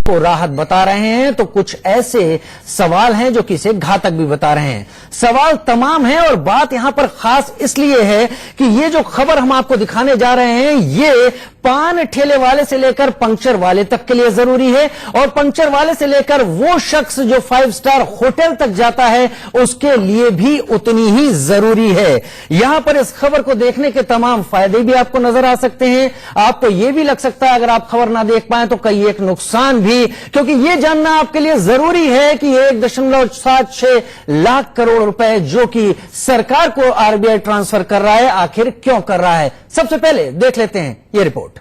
को राहत बता रहे हैं तो कुछ ऐसे सवाल हैं जो कि इसे घातक भी बता रहे हैं। सवाल तमाम है और बात यहां पर खास इसलिए है कि ये जो खबर हम आपको दिखाने जा रहे हैं ये पान ठेले वाले से लेकर पंक्चर वाले तक के लिए जरूरी है और पंक्चर वाले से लेकर वो शख्स जो 5 स्टार होटल तक जाता है उसके लिए भी उतनी ही जरूरी है। यहां पर इस खबर को देखने के तमाम फायदे भी आपको नजर आ सकते हैं। आपको यह भी लग सकता है अगर आप खबर ना देख पाए तो कई एक नुकसान भी, क्योंकि यह जानना आपके लिए जरूरी है कि 1.76 लाख करोड़ रुपए जो कि सरकार को आरबीआई ट्रांसफर कर रहा है आखिर क्यों कर रहा है। सबसे पहले देख लेते हैं यह रिपोर्ट।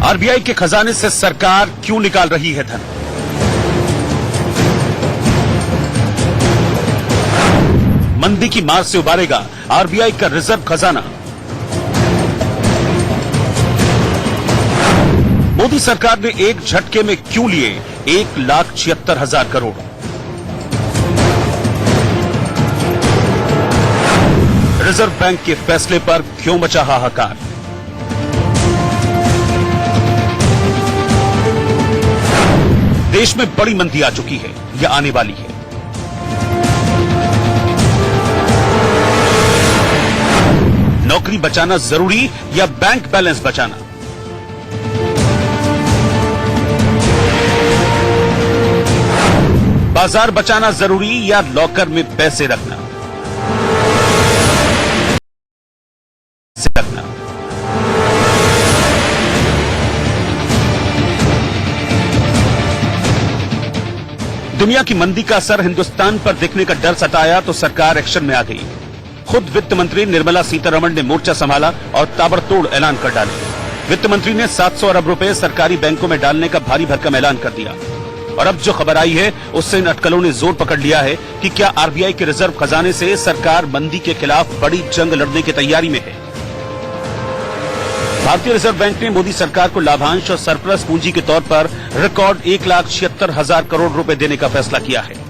आरबीआई के खजाने से सरकार क्यों निकाल रही है धन? मंदी की मार से उबारेगा आरबीआई का रिजर्व खजाना। मोदी सरकार ने एक झटके में क्यों लिए 1,76,000 करोड़? रिजर्व बैंक के फैसले पर क्यों मचा हाहाकार? देश में बड़ी मंदी आ चुकी है या आने वाली है? नौकरी बचाना जरूरी या बैंक बैलेंस बचाना? बाजार बचाना जरूरी या लॉकर में पैसे रखना? दुनिया की मंदी का असर हिंदुस्तान पर दिखने का डर सताया तो सरकार एक्शन में आ गई। खुद वित्त मंत्री निर्मला सीतारमण ने मोर्चा संभाला और ताबड़तोड़ ऐलान कर डाले। वित्त मंत्री ने 700 अरब रुपए सरकारी बैंकों में डालने का भारी भरकम ऐलान कर दिया। और अब जो खबर आई है उससे इन अटकलों ने जोर पकड़ लिया है कि क्या आरबीआई के रिजर्व खजाने से सरकार मंदी के खिलाफ बड़ी जंग लड़ने की तैयारी में है। भारतीय रिजर्व बैंक ने मोदी सरकार को लाभांश और सरप्लस पूंजी के तौर पर रिकॉर्ड 1,76,000 करोड़ रुपए देने का फैसला किया है।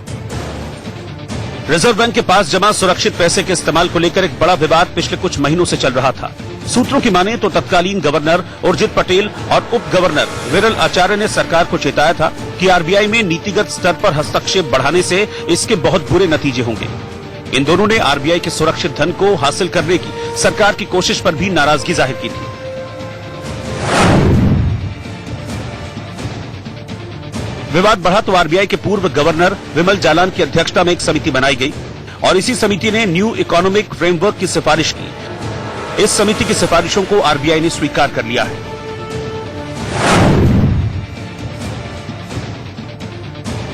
रिजर्व बैंक के पास जमा सुरक्षित पैसे के इस्तेमाल को लेकर एक बड़ा विवाद पिछले कुछ महीनों से चल रहा था। सूत्रों की माने तो तत्कालीन गवर्नर उर्जित पटेल और उप गवर्नर विरल आचार्य ने सरकार को चेताया था कि आरबीआई में नीतिगत स्तर पर हस्तक्षेप बढ़ाने से इसके बहुत बुरे नतीजे होंगे। इन दोनों ने आरबीआई के सुरक्षित धन को हासिल करने की सरकार की कोशिश पर भी नाराजगी जाहिर की थी। विवाद बढ़ा तो आरबीआई के पूर्व गवर्नर विमल जालान की अध्यक्षता में एक समिति बनाई गई और इसी समिति ने न्यू इकोनॉमिक फ्रेमवर्क की सिफारिश की। इस समिति की सिफारिशों को आरबीआई ने स्वीकार कर लिया है।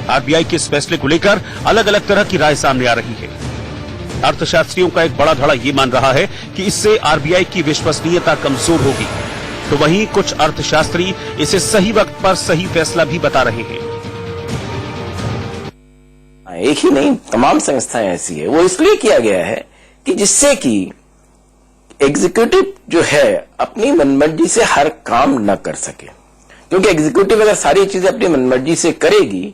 आरबीआई के इस फैसले को लेकर अलग अलग तरह की राय सामने आ रही है। अर्थशास्त्रियों का एक बड़ा धड़ा यह मान रहा है कि इससे आरबीआई की विश्वसनीयता कमजोर होगी, तो वहीं कुछ अर्थशास्त्री इसे सही वक्त पर सही फैसला भी बता रहे हैं। एक ही नहीं, तमाम संस्थाएं ऐसी है। वो इसलिए किया गया है कि जिससे कि एग्जीक्यूटिव जो है अपनी मनमर्जी से हर काम न कर सके, क्योंकि एग्जीक्यूटिव अगर सारी चीजें अपनी मनमर्जी से करेगी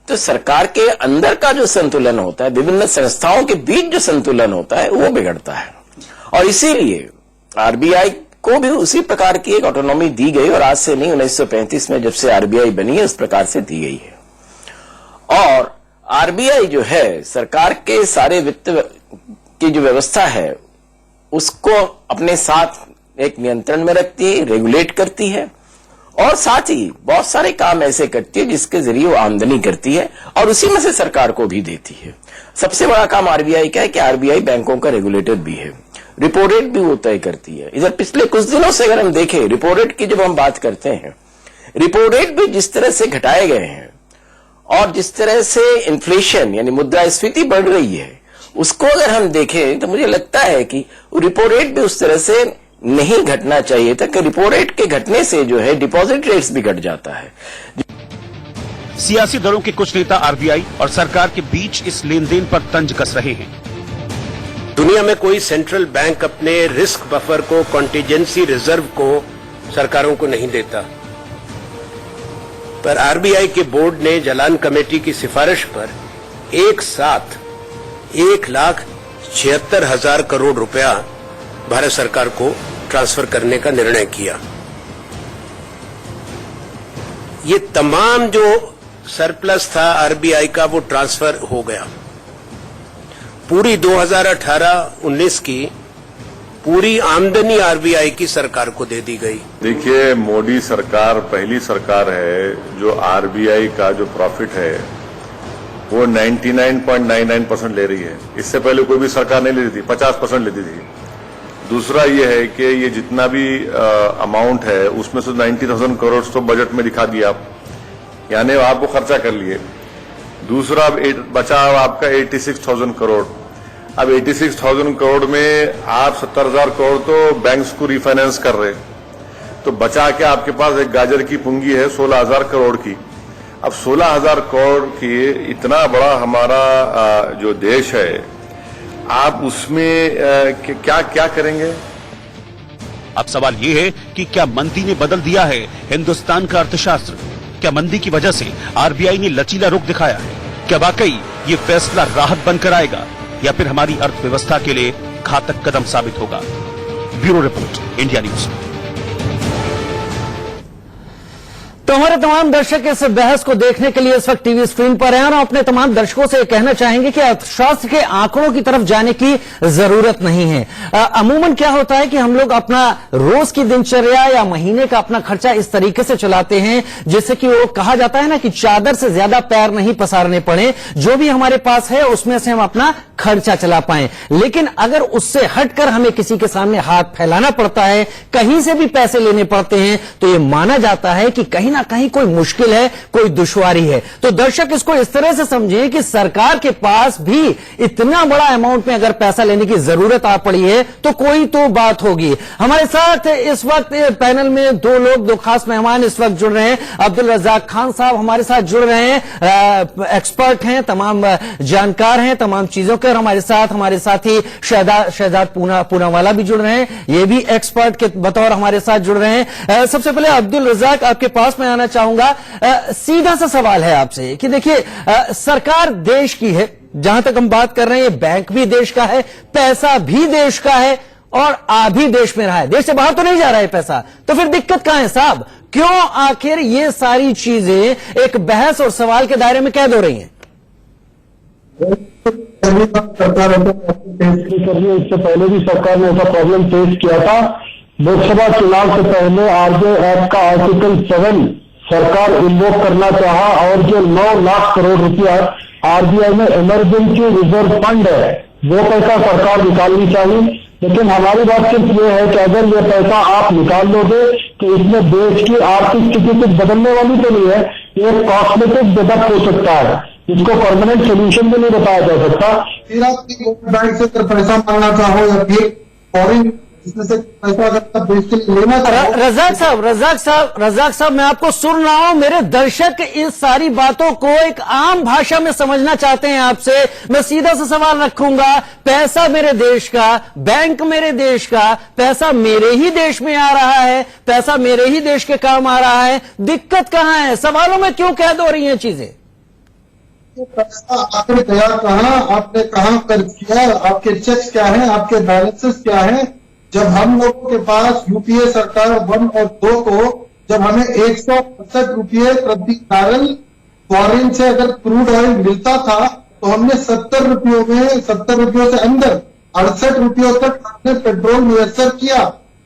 तो सरकार के अंदर का जो संतुलन होता है, विभिन्न संस्थाओं के बीच जो संतुलन होता है वो बिगड़ता है। और इसीलिए आरबीआई को भी उसी प्रकार की एक ऑटोनॉमी दी गई और आज से नहीं, 1935 में जब से आरबीआई बनी है उस प्रकार से दी गई है। और आरबीआई जो है सरकार के सारे वित्त की जो व्यवस्था है उसको अपने साथ एक नियंत्रण में रखती है, रेगुलेट करती है और साथ ही बहुत सारे काम ऐसे करती है जिसके जरिए वो आमदनी करती है और उसी में से सरकार को भी देती है। सबसे बड़ा काम आरबीआई का है कि आरबीआई बैंकों का रेगुलेटर भी है, रिपो रेट भी वो तय करती है। इधर पिछले कुछ दिनों से अगर हम देखें रिपो रेट की जब हम बात करते हैं, रिपो रेट भी जिस तरह से घटाए गए हैं और जिस तरह से इन्फ्लेशन यानी मुद्रास्फीति बढ़ रही है उसको अगर हम देखें तो मुझे लगता है कि रिपो रेट भी उस तरह से नहीं घटना चाहिए था कि रिपो रेट के घटने से जो है डिपॉजिट रेट्स भी घट जाता है। सियासी दलों के कुछ नेता आरबीआई और सरकार के बीच इस लेन देन पर तंज कस रहे हैं। दुनिया में कोई सेंट्रल बैंक अपने रिस्क बफर को, कॉन्टीजेंसी रिजर्व को सरकारों को नहीं देता, पर आरबीआई के बोर्ड ने जालान कमेटी की सिफारिश पर एक साथ 1,76,000 करोड़ रुपया भारत सरकार को ट्रांसफर करने का निर्णय किया। ये तमाम जो सरप्लस था आरबीआई का वो ट्रांसफर हो गया। पूरी 2018-19 की पूरी आमदनी आरबीआई की सरकार को दे दी गई। देखिए, मोदी सरकार पहली सरकार है जो आरबीआई का जो प्रॉफिट है वो 99.99% ले रही है। इससे पहले कोई भी सरकार नहीं ले रही थी, 50% लेती थी। दूसरा ये है कि ये जितना भी अमाउंट है उसमें से 90,000 करोड़ तो बजट में दिखा दिया आप, यानी आपको खर्चा कर लिए। दूसरा बचा आपका 86,000 करोड़। अब 86,000 करोड़ में आप 70,000 करोड़ तो बैंक्स को रिफाइनेंस कर रहे, तो बचा के आपके पास एक गाजर की पुंगी है 16,000 करोड़ की। अब 16,000 करोड़ की इतना बड़ा हमारा जो देश है, आप उसमें क्या क्या करेंगे? अब सवाल ये है कि क्या मंदी ने बदल दिया है हिंदुस्तान का अर्थशास्त्र? क्या मंदी की वजह से आरबीआई ने लचीला रुख दिखाया है? क्या वाकई ये फैसला राहत बनकर आएगा या फिर हमारी अर्थव्यवस्था के लिए घातक कदम साबित होगा? Bureau report, India news. तो हमारे तमाम दर्शक इस बहस को देखने के लिए इस वक्त टीवी स्क्रीन पर हैं और अपने तमाम दर्शकों से कहना चाहेंगे कि अर्थशास्त्र के आंकड़ों की तरफ जाने की जरूरत नहीं है। अमूमन क्या होता है कि हम लोग अपना रोज की दिनचर्या या महीने का अपना खर्चा इस तरीके से चलाते हैं जिससे कि वो कहा जाता है ना कि चादर से ज्यादा पैर नहीं पसारने पड़े, जो भी हमारे पास है उसमें से हम अपना खर्चा चला पाएं। लेकिन अगर उससे हटकर हमें किसी के सामने हाथ फैलाना पड़ता है, कहीं से भी पैसे लेने पड़ते हैं, तो ये माना जाता है कि कहीं ना कहीं कोई मुश्किल है, कोई दुश्वारी है। तो दर्शक इसको इस तरह से समझें कि सरकार के पास भी इतना बड़ा अमाउंट में अगर पैसा लेने की जरूरत आ पड़ी है तो कोई तो बात होगी। हमारे साथ इस वक्त पैनल में दो लोग, दो खास मेहमान इस वक्त जुड़ रहे हैं। अब्दुल रज़ाक खान साहब हमारे साथ जुड़ रहे हैं, एक्सपर्ट हैं, तमाम जानकार हैं तमाम चीजों के, और हमारे साथी शहजाद पूनावाला भी जुड़ रहे हैं, ये भी एक्सपर्ट के बतौर हमारे साथ जुड़ रहे हैं। सबसे पहले अब्दुल रज़ाक, आपके पास मैं आना चाहूंगा। सीधा सा सवाल है आपसे कि देखिए, सरकार देश की है, जहां तक हम बात कर रहे हैं, बैंक भी देश का है, पैसा भी देश का है और आ भी देश में रहा है, देश से बाहर तो नहीं जा रहा है पैसा। तो फिर दिक्कत कहां है साहब? क्यों आखिर ये सारी चीजें एक बहस और सवाल के दायरे में कैद हो रही हैं? सरकार इससे पहले भी सरकार ने ऐसा प्रॉब्लम फेस किया था। लोकसभा चुनाव से पहले आरबीआई एक्ट का आर्टिकल 7 सरकार इन्वोक करना चाहा और जो 9 लाख करोड़ रुपया आरबीआई में इमरजेंसी रिजर्व फंड है वो पैसा सरकार निकालनी चाहिए। लेकिन हमारी बात सिर्फ ये है कि अगर ये पैसा आप निकाल लोगे तो इसमें देश की आर्थिक स्थिति कुछ बदलने वाली तो नहीं है, ये कॉस्मेटिक डिडक्ट हो सकता है, इसको परमानेंट सोल्यूशन भी नहीं बताया जा सकता। फिर आप बैंक से पैसा मांगना चाहो या फिर फॉरेन इसमें से पैसा अगर देश के लिए लेना चाहो। रज़ाक साहब मैं आपको सुन रहा हूं, मेरे दर्शक इस सारी बातों को एक आम भाषा में समझना चाहते हैं आपसे। मैं सीधा सा सवाल रखूंगा, पैसा मेरे देश का, बैंक मेरे देश का, पैसा मेरे ही देश में आ रहा है, पैसा मेरे ही देश के काम आ रहा है, दिक्कत कहां है? सवालों में क्यों कैद हो रही हैं चीजें? पैसा आपने गया कहां, आपने कहां खर्च किया, आपके चेक्स क्या है, आपके बैलेंसेस क्या है? जब हम लोगों के पास यूपीए सरकार 1 और 2 को जब हमें 168 रुपये प्रति बैरल फॉरेन से अगर क्रूड ऑयल मिलता था तो हमने 70 रुपयों से अंदर 68 रुपयों तक हमने पेट्रोल मुयस्सर किया।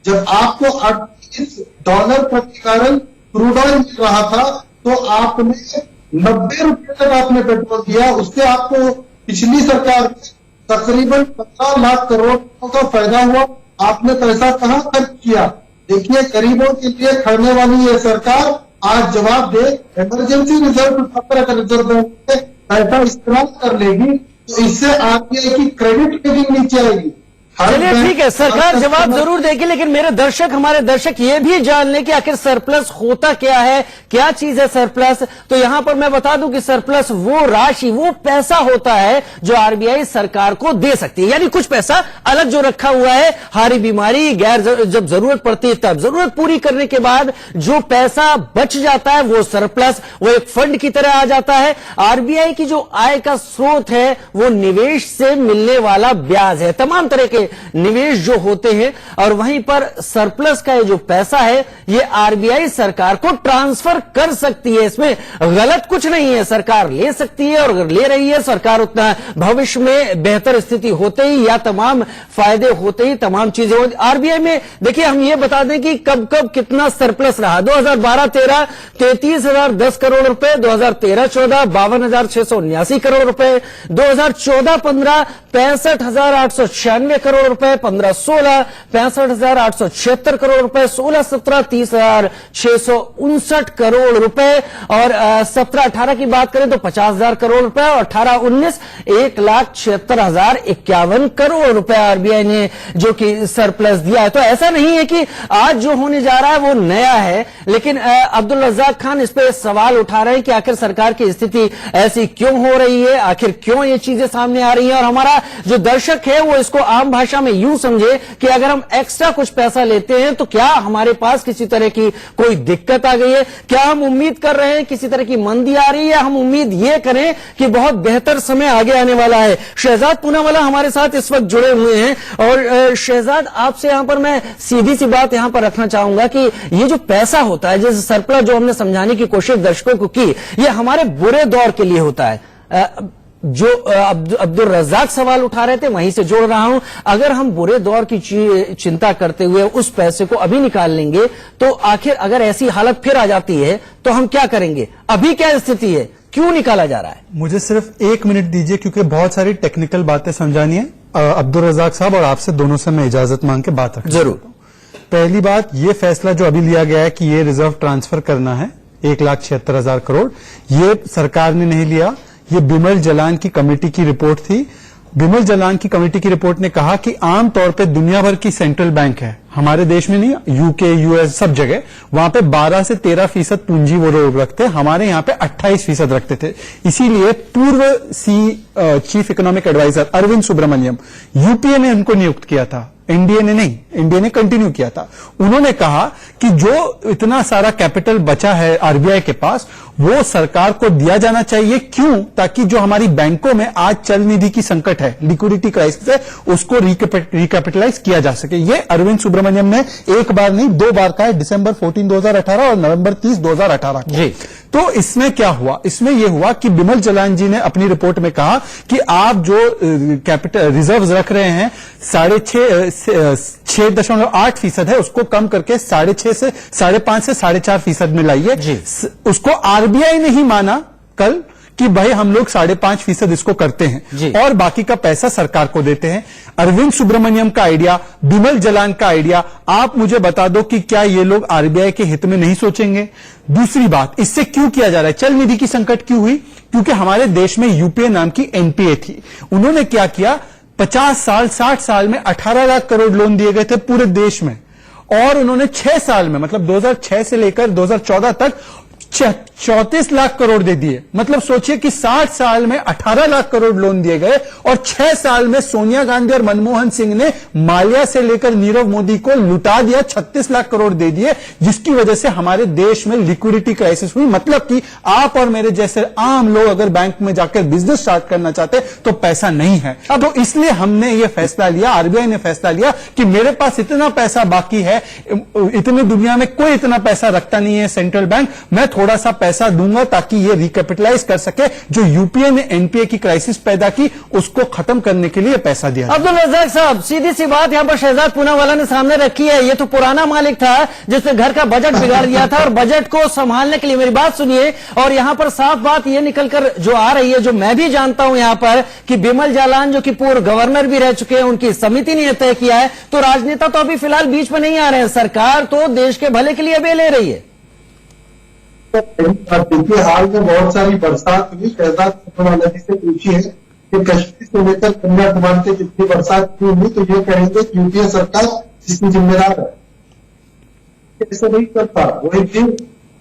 जब आपको $38 प्रति बैरल क्रूड ऑयल मिल रहा था तो आपने 90 रुपये तक आपने पेट्रोल दिया। उससे आपको पिछली सरकार में तकरीबन 15 लाख करोड़ का फायदा हुआ। आपने पैसा कहां खर्च किया? देखिए, गरीबों के लिए खड़ने वाली ये सरकार आज जवाब दे। इमरजेंसी रिजर्व बैंक से पैसा इस्तेमाल कर लेगी तो इससे आरबीआई की क्रेडिट रेटिंग नीचे आएगी। चलिए ठीक है, सरकार जवाब जरूर देगी, लेकिन मेरे दर्शक, हमारे दर्शक ये भी जान लें कि आखिर सरप्लस होता क्या है, क्या चीज है सरप्लस। तो यहां पर मैं बता दूं कि सरप्लस वो राशि, वो पैसा होता है जो आरबीआई सरकार को दे सकती है, यानी कुछ पैसा अलग जो रखा हुआ है, हारी बीमारी, जब जरूरत पड़ती है तब, जरूरत पूरी करने के बाद जो पैसा बच जाता है वो सरप्लस, वो एक फंड की तरह आ जाता है। आरबीआई की जो आय का स्रोत है वो निवेश से मिलने वाला ब्याज है, तमाम तरह के निवेश जो होते हैं, और वहीं पर सरप्लस का ये जो पैसा है ये आरबीआई सरकार को ट्रांसफर कर सकती है। इसमें गलत कुछ नहीं है, सरकार ले सकती है, और अगर ले रही है सरकार उतना भविष्य में बेहतर स्थिति होते ही या तमाम फायदे होते ही तमाम चीजें होती। आरबीआई में देखिए हम ये बता दें कि कब कब कितना सरप्लस रहा। 2012-13 33,010 करोड़ रुपए, 2013-14 52,679 करोड़ रुपए, 2014-15 65,896 करोड़ रुपए, 15-16 65,876 करोड़ रुपए, 16-17 30,659 करोड़ रुपए, और 17-18 की बात करें तो 50,000 करोड़ रुपए, और 18-19 1,76,051 करोड़ रुपए आरबीआई ने जो कि सरप्लस दिया है। तो ऐसा नहीं है कि आज जो होने जा रहा है वो नया है, लेकिन अब्दुल रज्जाक खान इस पे सवाल उठा रहे हैं कि आखिर सरकार की स्थिति ऐसी क्यों हो रही है, आखिर क्यों ये चीजें सामने आ रही हैं। और हमारा जो दर्शक है वो इसको आम भाषा में यूं समझे कि अगर हम एक्स्ट्रा कुछ पैसा लेते हैं तो क्या हमारे पास किसी तरह की कोई दिक्कत आ गई है, क्या हम उम्मीद कर रहे हैं किसी तरह की मंदी आ रही है, या हम उम्मीद ये करें कि बहुत बेहतर समय आगे आने वाला है। शहजाद पूनावाला हमारे साथ इस वक्त जुड़े हुए हैं, और शहजाद आपसे यहां पर मैं सीधी सी बात यहां पर रखना चाहूंगा कि ये जो पैसा होता है, जैसे सरप्लस जो हमने समझाने की कोशिश दर्शकों को की, ये हमारे बुरे दौर के लिए होता है। जो अब्दुल रज्जाक सवाल उठा रहे थे वहीं से जोड़ रहा हूं, अगर हम बुरे दौर की चिंता करते हुए उस पैसे को अभी निकाल लेंगे तो आखिर अगर ऐसी हालत फिर आ जाती है तो हम क्या करेंगे? अभी क्या स्थिति है, क्यों निकाला जा रहा है? मुझे सिर्फ 1 मिनट दीजिए क्योंकि बहुत सारी टेक्निकल बातें समझानी है अब्दुल रज्जाक साहब, और आपसे दोनों से मैं इजाजत मांग के बात रखूं। जरूर। पहली बात, ये फैसला जो अभी लिया गया है कि ये रिजर्व ट्रांसफर करना है 1,76,000 करोड़, ये सरकार ने नहीं लिया, ये बिमल जलान की कमेटी की रिपोर्ट थी। बिमल जलान की कमेटी की रिपोर्ट ने कहा कि आमतौर पे दुनिया भर की सेंट्रल बैंक है, हमारे देश में नहीं, यूके यूएस सब जगह, वहां पे 12 से 13% पूंजी वो लोग रखते, हमारे यहाँ पे 28% रखते थे। इसीलिए पूर्व chief economic adviser Arvind Subramanian, UPA ने उनको नियुक्त किया था, एनडीए ने नहीं, एनडीए ने कंटिन्यू किया था। उन्होंने कहा कि जो इतना सारा कैपिटल बचा है आरबीआई के पास वो सरकार को दिया जाना चाहिए। क्यों? ताकि जो हमारी बैंकों में आज चल निधि की संकट है, लिक्विडिटी क्राइसिस है, उसको रिकैपिटलाइज किया जा सके। ये अरविंद सुब्रमण्यम ने एक बार नहीं 2 बार कहा है, दिसंबर 14, 2018 और नवंबर 30, 2018 को। जी। तो इसमें क्या हुआ? इसमें यह हुआ कि बिमल जलान जी ने अपनी रिपोर्ट में कहा कि आप जो कैपिटल रिजर्व रख रहे हैं 6.8% है, उसको कम करके 6.5 से 4.5% में लाइए। उसको आरबीआई ने ही माना कल कि भाई हम लोग 5.5% इसको करते हैं और बाकी का पैसा सरकार को देते हैं। अरविंद सुब्रमण्यम का आइडिया, बिमल जलान का आइडिया, आप मुझे बता दो कि क्या ये लोग आरबीआई के हित में नहीं सोचेंगे? दूसरी बात, इससे क्यों किया जा रहा है? चल निधि की संकट क्यों हुई? क्योंकि हमारे देश में यूपीए नाम की एनपीए थी। उन्होंने क्या किया, 50 साल 60 साल में 18 लाख करोड़ लोन दिए गए थे पूरे देश में, और उन्होंने 6 साल में, मतलब 2006 से लेकर 2014 तक 34 लाख करोड़ दे दिए। मतलब सोचिए कि 60 साल में 18 लाख करोड़ लोन दिए गए, और 6 साल में सोनिया गांधी और मनमोहन सिंह ने माल्या से लेकर नीरव मोदी को लुटा दिया, 36 लाख करोड़ दे दिए, जिसकी वजह से हमारे देश में लिक्विडिटी क्राइसिस हुई। मतलब कि आप और मेरे जैसे आम लोग अगर बैंक में जाकर बिजनेस स्टार्ट करना चाहते तो पैसा नहीं है। तो इसलिए हमने यह फैसला लिया, आरबीआई ने फैसला लिया कि मेरे पास इतना पैसा बाकी है, इतनी दुनिया में कोई इतना पैसा रखता नहीं है सेंट्रल बैंक, मैं थोड़ा सा पैसा दूंगा ताकि ये रिकैपिटलाइज कर सके। जो यूपीए ने एनपीए की क्राइसिस पैदा की उसको खत्म करने के लिए पैसा दिया। अब्दुल रज्जाक साहब, सीधी सी बात यहां पर शहजाद पूनावाला ने सामने रखी है। ये तो पुराना मालिक था जिसने घर का बजट बिगाड़ दिया था, और बजट को संभालने के लिए, मेरी बात सुनिए, और यहां पर साफ बात ये निकलकर जो आ रही है, जो मैं भी जानता हूं यहां पर, कि बिमल जालान जो कि पूर्व गवर्नर भी रह चुके हैं, उनकी समिति ने तय किया है। तो राजनेता तो अभी फिलहाल बीच में नहीं आ रहे हैं, सरकार तो देश के भले के लिए अभी ले रही है। देखिए, हाल में बहुत सारी बरसात हुई, शहजाद पूनावाला जी से पूछी है कि कश्मीर से लेकर कन्याकुमारी से जितनी बरसात क्यों हुई, तो ये कहेंगे कि यूपीए सरकार इसकी जिम्मेदार है। ऐसा नहीं करता। वही थी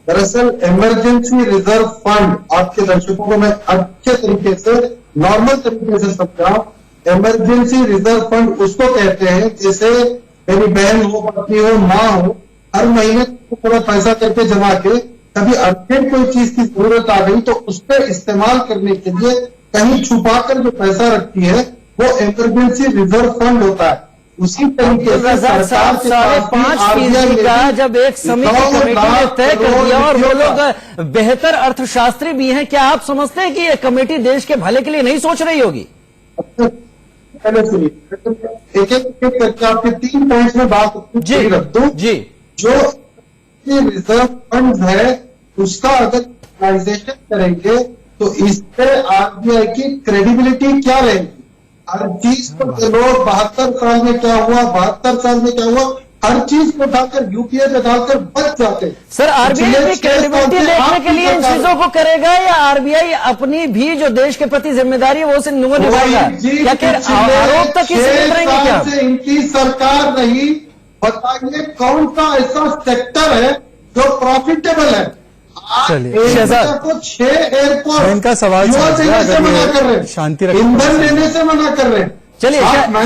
दरअसल इमरजेंसी रिजर्व फंड, आपके दर्शकों को मैं अच्छे तरीके से नॉर्मल तरीके से समझाऊं, इमरजेंसी रिजर्व फंड उसको कहते हैं जैसे मेरी बहन हो, पत्नी हो, माँ हो, हर महीने थोड़ा पैसा करके जमा के कभी अर्जेंट कोई चीज की जरूरत आ गई तो उस पर इस्तेमाल करने के लिए कहीं छुपा कर जो पैसा रखती है वो इमरजेंसी रिजर्व फंड होता है। उसी तरीके से रज़ाक साहब सरकार के पास 5.5% का जब एक समिति कमेटी ने तय कर दिया और वो लोग बेहतर अर्थशास्त्री भी हैं, क्या आप समझते हैं कि ये कमेटी देश के भले के लिए नहीं सोच रही होगी? पहले सुनिए, एक एक करके आपके 3 पॉइंट्स में बात जी रख दूं। जी, जो रिजर्व फंड है उसका अगर यूटिलाइजेशन करेंगे तो इस पे आरबीआई की क्रेडिबिलिटी क्या रहेगी? हर चीज को लोग 72 साल में क्या हुआ, 72 साल में क्या हुआ, हर चीज को उठाकर यूपीए में डालकर बच जाते हैं। सर आरबीआई अपनी क्रेडिबिलिटी देखने के लिए इन चीजों को करेगा या आरबीआई अपनी भी जो देश के प्रति जिम्मेदारी है वो उसे निभाएगा? क्या आरोप तक इसे मिल रहेंगे क्या? से इनकी सरकार नहीं, बताइए कौन सा ऐसा सेक्टर है जो प्रॉफिटेबल है? चलिए, शहजाद को 6 एयरपोर्ट मैं इनका सवाल युवा समझ देने गया, से मना अगर कर रहे ये हैं, शांति रखें। ईंधन देने से मना कर रहे हैं। चलिए आप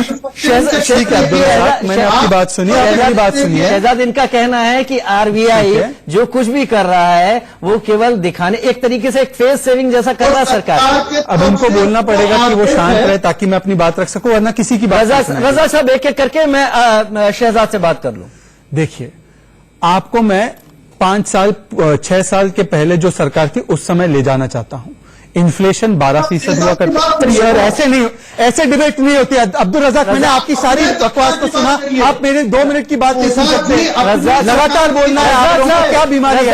ठीक है अब्दुल रज़ाक, मैंने आपकी बात सुनी, आपकी बात सुनी है। शहजाद, इनका कहना है कि आरबीआई जो कुछ भी कर रहा है वो केवल दिखाने, एक तरीके से एक फेस सेविंग जैसा कर रहा है सरकार। अब हमको बोलना पड़ेगा कि वो शांत रहे ताकि मैं अपनी बात रख सकूं, वरना किसी की बात रज़ाक साहब एक एक करके मैं शहजाद से बात कर लूं। देखिए, आपको मैं 5 साल 6 साल के पहले जो सरकार थी उस समय ले जाना चाहता हूं। इन्फ्लेशन 12% हुआ करता। यार ऐसे नहीं, ऐसे डिबेट नहीं होती। अब्दुल रज़ाक, मैंने आपकी सारी बकवास को सुना, आप मेरे 2 मिनट की बात नहीं सुन सकते। लगातार बोलना है, आप लोगों को क्या बीमारी है?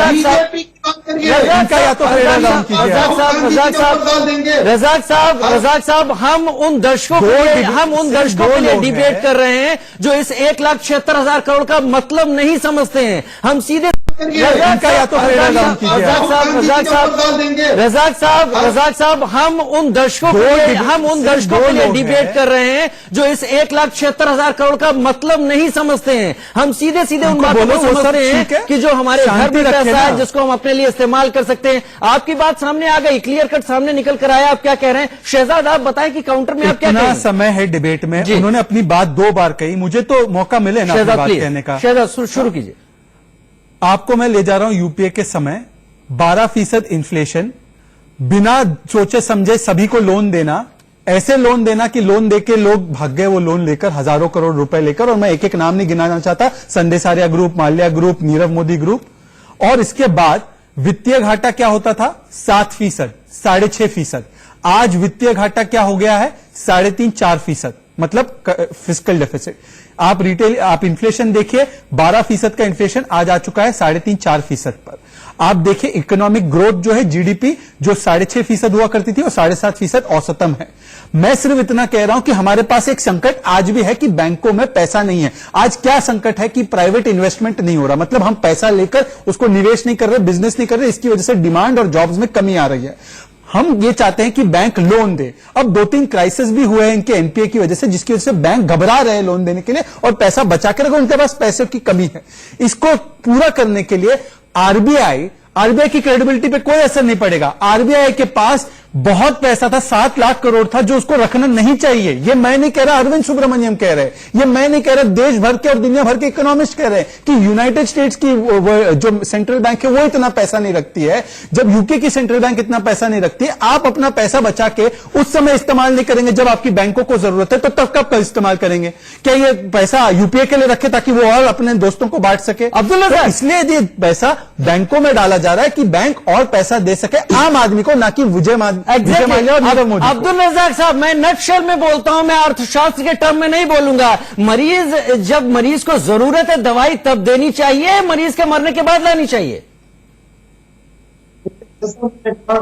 रज़ाक साहब, हम उन दर्शकों के लिए डिबेट कर रहे हैं जो इस 1,76,000 करोड़ का मतलब नहीं समझते हैं। हम सीधे रज़ाक साहब, हम उन दर्शकों के लिए डिबेट कर रहे हैं जो इस 1,76,000 करोड़ का मतलब नहीं समझते हैं। हम सीधे उन बातों को समझते हैं कि जो हमारे घर में पैसा है जिसको हम अपने लिए इस्तेमाल कर सकते हैं। आपकी बात सामने आ गई, क्लियर कट सामने निकल कर आया। आप क्या कह रहे हैं? शहजाद, आप बताएं कि काउंटर में आप क्या कह रहे हैं? समय है डिबेट में, उन्होंने अपनी बात 2 बार कही, मुझे तो मौका मिले ना अपनी बात कहने का। शहजाद शुरू कीजिए। आपको मैं ले जा रहा हूं यूपीए के समय, 12% इन्फ्लेशन, बिना सोचे समझे सभी को लोन देना, ऐसे लोन देना कि लोन देके लोग भाग गए वो लोन लेकर, हजारों करोड़ रुपए लेकर। और मैं एक एक नाम नहीं गिनाना चाहता, Sandesara group, Mallya group, Nirav Modi group. और इसके बाद वित्तीय घाटा क्या होता था? 7%, 6.5%। आज वित्तीय घाटा क्या हो गया है? 3.5-4%, मतलब फिस्कल डेफिसिट। आप इन्फ्लेशन देखिए, 12% का इन्फ्लेशन आज आ चुका है 3.5-4% पर। आप देखिए इकोनॉमिक ग्रोथ जो है, जीडीपी जो 6.5% हुआ करती थी और 7.5% औसतम है। मैं सिर्फ इतना कह रहा हूं कि हमारे पास एक संकट आज भी है कि बैंकों में पैसा नहीं है। आज क्या संकट है कि प्राइवेट इन्वेस्टमेंट नहीं हो रहा, मतलब हम पैसा लेकर उसको निवेश नहीं कर रहे, बिजनेस नहीं कर रहे, इसकी वजह से डिमांड और जॉब्स में कमी आ रही है। हम ये चाहते हैं कि बैंक लोन दे। अब 2-3 क्राइसिस भी हुए हैं इनके एनपीए की वजह से, जिसकी वजह से बैंक घबरा रहे हैं लोन देने के लिए और पैसा बचा के रखो, उनके पास पैसे की कमी है। इसको पूरा करने के लिए आरबीआई की क्रेडिबिलिटी पे कोई असर नहीं पड़ेगा। आरबीआई के पास बहुत पैसा था, 7 लाख करोड़ था, जो उसको रखना नहीं चाहिए। ये मैं नहीं कह रहा, अरविंद सुब्रमण्यम कह रहे हैं, ये मैं नहीं कह रहा, देश भर के और दुनिया भर के इकोनॉमिस्ट कह रहे हैं कि यूनाइटेड स्टेट्स की जो सेंट्रल बैंक है वो इतना पैसा नहीं रखती है, जब यूके की सेंट्रल बैंक इतना पैसा नहीं रखती है। आप अपना पैसा बचा के उस समय इस्तेमाल नहीं करेंगे जब आपकी बैंकों को जरूरत है, तो तब कब इस्तेमाल करेंगे? क्या ये पैसा यूपीए के लिए रखे ताकि वो और अपने दोस्तों को बांट सके? अब्दुल्ला साहब, इसलिए ये पैसा बैंकों में डाला जा रहा है कि बैंक और पैसा दे सके आम आदमी को, ना कि विजय अब्दुल रज़ाक साहब, मैं नटशेल में बोलता हूं, मैं अर्थशास्त्र के टर्म में नहीं बोलूंगा। जब मरीज को जरूरत है दवाई तब देनी चाहिए, मरीज के मरने के बाद लानी चाहिए। जो पैसा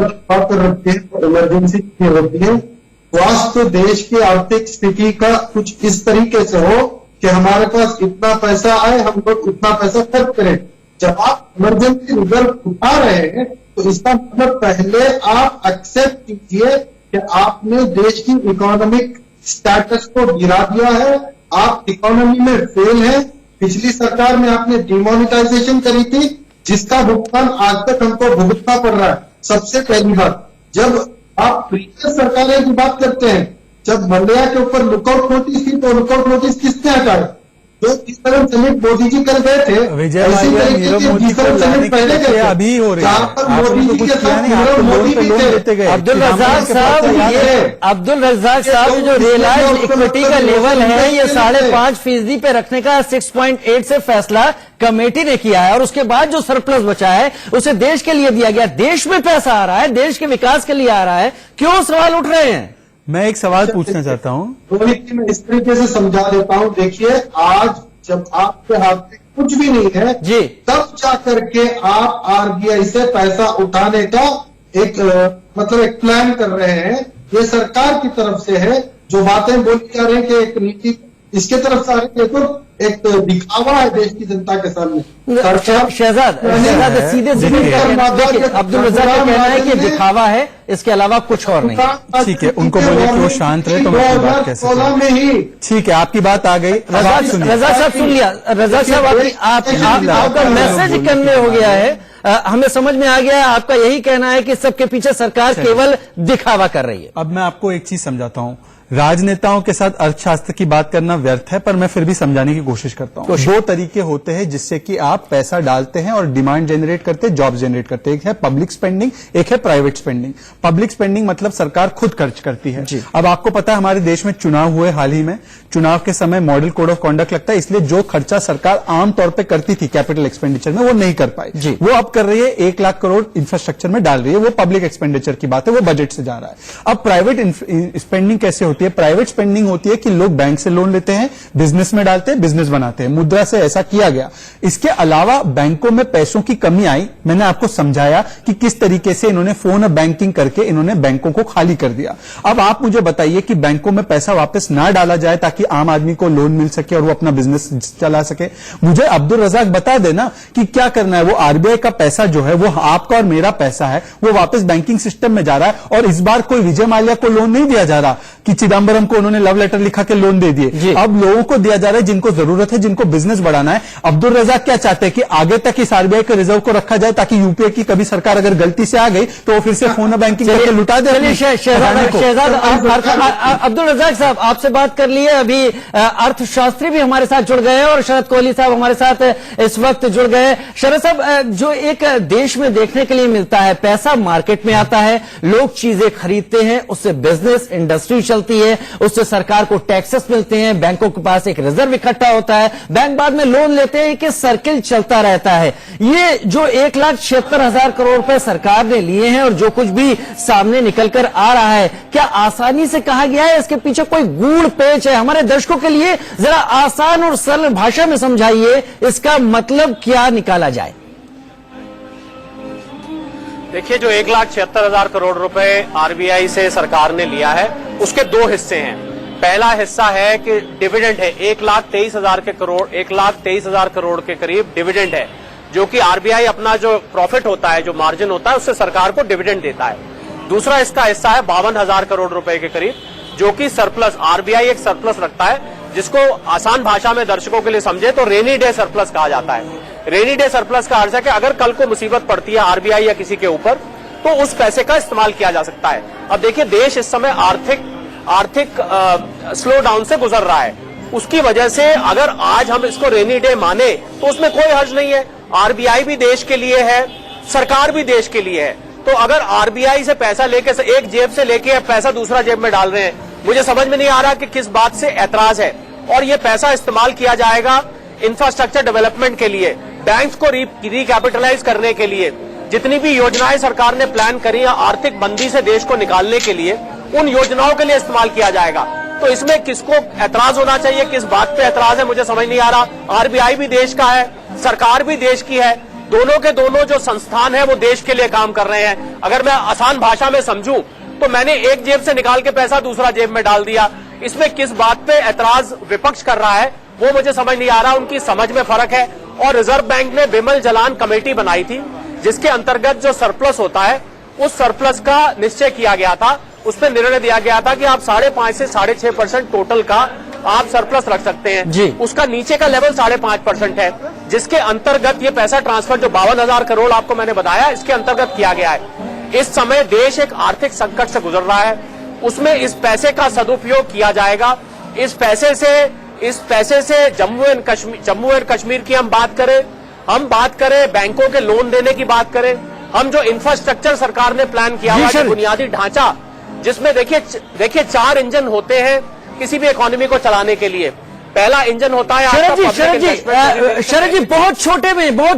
छुपा कर रखते हैं इमरजेंसी की होती है, स्वास्थ्य देश की आर्थिक स्थिति का कुछ इस तरीके से हो कि हमारे पास इतना पैसा आए, हम लोग इतना पैसा खर्च करें। जब आप इमरजेंसी रिजर्व उठा रहे हैं तो इसका मतलब पहले आप एक्सेप्ट कीजिए कि आपने देश की इकोनॉमिक स्टेटस को गिरा दिया है, आप इकोनॉमी में फेल हैं। पिछली सरकार में आपने डिमोनेटाइजेशन करी थी, जिसका भुगतान आज तक हमको भुगतना पड़ रहा है। सबसे पहली बात, जब आप प्रीवियस सरकारें की बात करते हैं, जब मंडिया के ऊपर लुकआउट नोटिस थी तो लुकआउट नोटिस किसने हटाया? जो G7 समिट मोदी जी कर गए थे, विजय ऐसी माल्या, तरीके नीरव की मोदी को G7 लाने समिट की पहले गए चर्चा थे, अभी हो रही है। जहाँ पर आपने मोदी तो जी कुछ के किया साथ नहीं, आप नीरव तो लोन मोदी पे भी लोन थे। देते गए। अब्दुल हमारे रज़ाक के साहब, पास याद ये है। अब्दुल रज़ाक साहब जो रियलाइज्ड इक्विटी का लेवल है ये 5.5% पे रखने का 6.8 से फैसला कमेटी ने किया है और उसके बाद जो सरप्लस बचा है उसे देश के लिए दिया गया। देश में पैसा आ रहा है, देश के विकास के लिए आ रहा है, क्यों सवाल उठ रहे हैं? मैं एक सवाल पूछना चाहता हूं। रोहित जी, मैं इस तरीके से समझा देता हूं। देखिए, आज जब आपके हाथ में कुछ भी नहीं है जी, तब जाकर के आप आरबीआई से पैसा उठाने का एक एक प्लान कर रहे हैं। ये सरकार की तरफ से है। जो बातें बोली जा रही है कि एक नीति इसके तरफ से आ रही है, तो एक दिखावा है देश की जनता के सामने। शहजाद सीधे देखिए, अब्दुल रज़ाक का कहना है कि दिखावा है, इसके अलावा कुछ और नहीं। ठीक है, उनको बोलिए कि वो शांत रहे तो मैं अपनी बात कह सकता हूं। में ही ठीक है, आपकी बात आ गई। रज़ाक साहब सुन लिया। रज़ाक साहब आपका मैसेज कन्वे हो गया है, हमें समझ में आ गया है। आपका यही कहना है कि सबके पीछे सरकार केवल दिखावा कर रही है। अब मैं आपको एक चीज समझाता हूं। राजनेताओं के साथ अर्थशास्त्र की बात करना व्यर्थ है, पर मैं फिर भी समझाने की कोशिश करता हूं। दो तरीके होते हैं जिससे कि आप पैसा डालते हैं और डिमांड जनरेट करते हैं, जॉब जनरेट करते हैं। एक है पब्लिक स्पेंडिंग, एक है प्राइवेट स्पेंडिंग। पब्लिक स्पेंडिंग मतलब सरकार खुद खर्च करती है। अब आपको पता है हमारे देश में चुनाव हुए हाल ही में, चुनाव के समय मॉडल कोड ऑफ कॉन्डक्ट लगता है, इसलिए जो खर्चा सरकार आमतौर पर करती थी कैपिटल एक्सपेंडिचर में वो नहीं कर पाई, वो अब कर रही है। 1 लाख करोड़ इंफ्रास्ट्रक्चर में डाल रही है, वो पब्लिक एक्सपेंडिचर की बात है, वो बजट से जा रहा है। अब प्राइवेट स्पेंडिंग कैसे होती है? प्राइवेट स्पेंडिंग होती है कि लोग बैंक से लोन लेते हैं, बिजनेस में डालते हैं, बिजनेस बनाते हैं। मुद्रा से ऐसा किया गया। इसके अलावा बैंकों में पैसों की कमी आई। मैंने आपको समझाया कि किस तरीके से इन्होंने फोन बैंकिंग करके इन्होंने बैंकों को खाली कर दिया। अब आप मुझे बताइए कि बैंकों में पैसा वापस ना डाला जाए ताकि आम आदमी को लोन मिल सके और वो अपना बिजनेस चला सके। मुझे अब्दुल रज़ाक बता देना कि क्या करना है। वो आरबीआई का पैसा जो है वो आपका और मेरा पैसा है, वो वापस बैंकिंग सिस्टम में जा रहा है। और इस बार कोई विजय माल्या को लोन नहीं दिया जा रहा कि चिदंबरम को उन्होंने लव लेटर लिखा के लोन दे दिए। अब लोगों को दिया जा रहा है जिनको जरूरत है, जिनको बिजनेस बढ़ाना है। अब्दुल रज़ाक क्या चाहते हैं कि आगे तक इस आरबीआई के रिजर्व को रखा जाए ताकि यूपीए की कभी सरकार अगर गलती से आ गई तो वो फिर से फोन बैंकिंग करके लुटा दे। शहजाद, अब्दुल रज़ाक साहब आपसे बात कर लिए। अभी अर्थशास्त्री भी हमारे साथ जुड़ गए और शरद कोहली साहब हमारे साथ इस वक्त जुड़ गए। शरद साहब, जो एक देश में देखने के लिए मिलता है, पैसा मार्केट में आता है, लोग चीजें खरीदते हैं, उससे बिजनेस इंडस्ट्री चलती है, उससे सरकार को टैक्सेस मिलते हैं, बैंकों के पास एक रिजर्व इकट्ठा होता है, बैंक बाद में लोन लेते हैं, कि सर्किल चलता रहता है। ये जो 1,76,000 करोड़ रुपए सरकार ने लिए हैं और जो कुछ भी सामने निकलकर आ रहा है, क्या आसानी से कहा गया है? इसके पीछे कोई गूढ़ पेच है? हमारे दर्शकों के लिए जरा आसान और सरल भाषा में समझाइए, इसका मतलब क्या निकाला जाए? देखिए, जो 1,76,000 करोड़ रुपए आरबीआई से सरकार ने लिया है उसके 2 हिस्से हैं। पहला हिस्सा है कि डिविडेंड है, 1,23,000 करोड़ के करीब डिविडेंड है, जो कि आरबीआई अपना जो प्रॉफिट होता है, जो मार्जिन होता है, उससे सरकार को डिविडेंड देता है। दूसरा इसका हिस्सा है 52,000 करोड़ रुपए के करीब, जो कि सरप्लस, आरबीआई एक सरप्लस रखता है, जिसको आसान भाषा में दर्शकों के लिए समझे तो रेनी डे सरप्लस कहा जाता है। रेनी डे सरप्लस का अर्थ है कि अगर कल को मुसीबत पड़ती है आरबीआई या किसी के ऊपर, तो उस पैसे का इस्तेमाल किया जा सकता है। अब देखिए, देश इस समय आर्थिक स्लो डाउन से गुजर रहा है। उसकी वजह से अगर आज हम इसको रेनी डे माने तो उसमें कोई हर्ज नहीं है। आरबीआई भी देश के लिए है, सरकार भी देश के लिए है। तो अगर आरबीआई से पैसा लेके, एक जेब से लेके पैसा दूसरा जेब में डाल रहे हैं, मुझे समझ में नहीं आ रहा कि किस बात से ऐतराज है। और ये पैसा इस्तेमाल किया जाएगा इंफ्रास्ट्रक्चर डेवलपमेंट के लिए, बैंक्स को रिकैपिटलाइज करने के लिए। जितनी भी योजनाएं सरकार ने प्लान करी है आर्थिक मंदी से देश को निकालने के लिए, उन योजनाओं के लिए इस्तेमाल किया जाएगा। तो इसमें किसको ऐतराज होना चाहिए, किस बात पे ऐतराज है, मुझे समझ नहीं आ रहा। आरबीआई भी देश का है, सरकार भी देश की है, दोनों के दोनों जो संस्थान है वो देश के लिए काम कर रहे हैं। अगर मैं आसान भाषा में समझूं तो मैंने एक जेब से निकाल के पैसा दूसरा जेब में डाल दिया। इसमें किस बात पे ऐतराज विपक्ष कर रहा है वो मुझे समझ नहीं आ रहा, उनकी समझ में फर्क है। और रिजर्व बैंक ने बिमल जलान कमेटी बनाई थी, जिसके अंतर्गत जो सरप्लस होता है उस सरप्लस का निश्चय किया गया था। उसमें निर्णय दिया गया था कि आप 5.5 से 6.5% टोटल का आप सरप्लस रख सकते हैं। उसका नीचे का लेवल 5.5% है, जिसके अंतर्गत ये पैसा ट्रांसफर जो 52,000 करोड़ आपको मैंने बताया, इसके अंतर्गत किया गया है। इस समय देश एक आर्थिक संकट से गुजर रहा है, उसमें इस पैसे का सदुपयोग किया जाएगा। इस पैसे से इस पैसे से जम्मू एंड कश्मीर की हम बात करें बैंकों के लोन देने की बात करें, हम जो इंफ्रास्ट्रक्चर सरकार ने प्लान किया हुआ है, बुनियादी ढांचा, जिसमें देखिए 4 इंजन होते हैं किसी भी इकोनॉमी को चलाने के लिए। पहला इंजन होता है शरद जी बहुत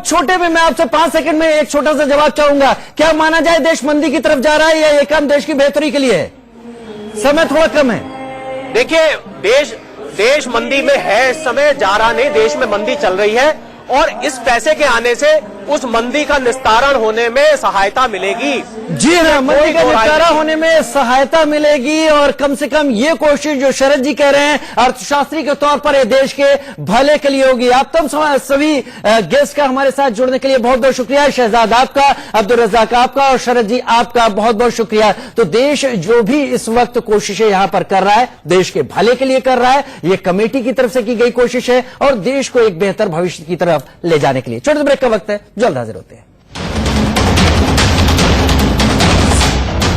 छोटे में मैं आपसे 5 सेकंड में एक छोटा सा जवाब चाहूंगा। क्या माना जाए देश मंदी की तरफ जा रहा है या ये काम देश की बेहतरी के लिए है? समय थोड़ा कम है। देखिए देश मंदी में है, इस समय जा रहा नहीं, देश में मंदी चल रही है और इस पैसे के आने से उस मंदी का निस्तारण होने में सहायता मिलेगी। जी हाँ, मंदी का निस्तारा होने में सहायता मिलेगी और कम से कम ये कोशिश जो शरद जी कह रहे हैं अर्थशास्त्री के तौर पर ये देश के भले के लिए होगी। आप तम सभी गेस्ट का हमारे साथ जुड़ने के लिए बहुत बहुत शुक्रिया। शहजाद आपका, अब्दुल रज़ाक आपका और शरद जी आपका बहुत बहुत शुक्रिया। तो देश जो भी इस वक्त कोशिशें यहां पर कर रहा है देश के भले के लिए कर रहा है, ये कमेटी की तरफ से की गई कोशिश है और देश को एक बेहतर भविष्य की तरफ ले जाने के लिए। छोटे ब्रेक का वक्त है, जल्द हाजिर होते हैं।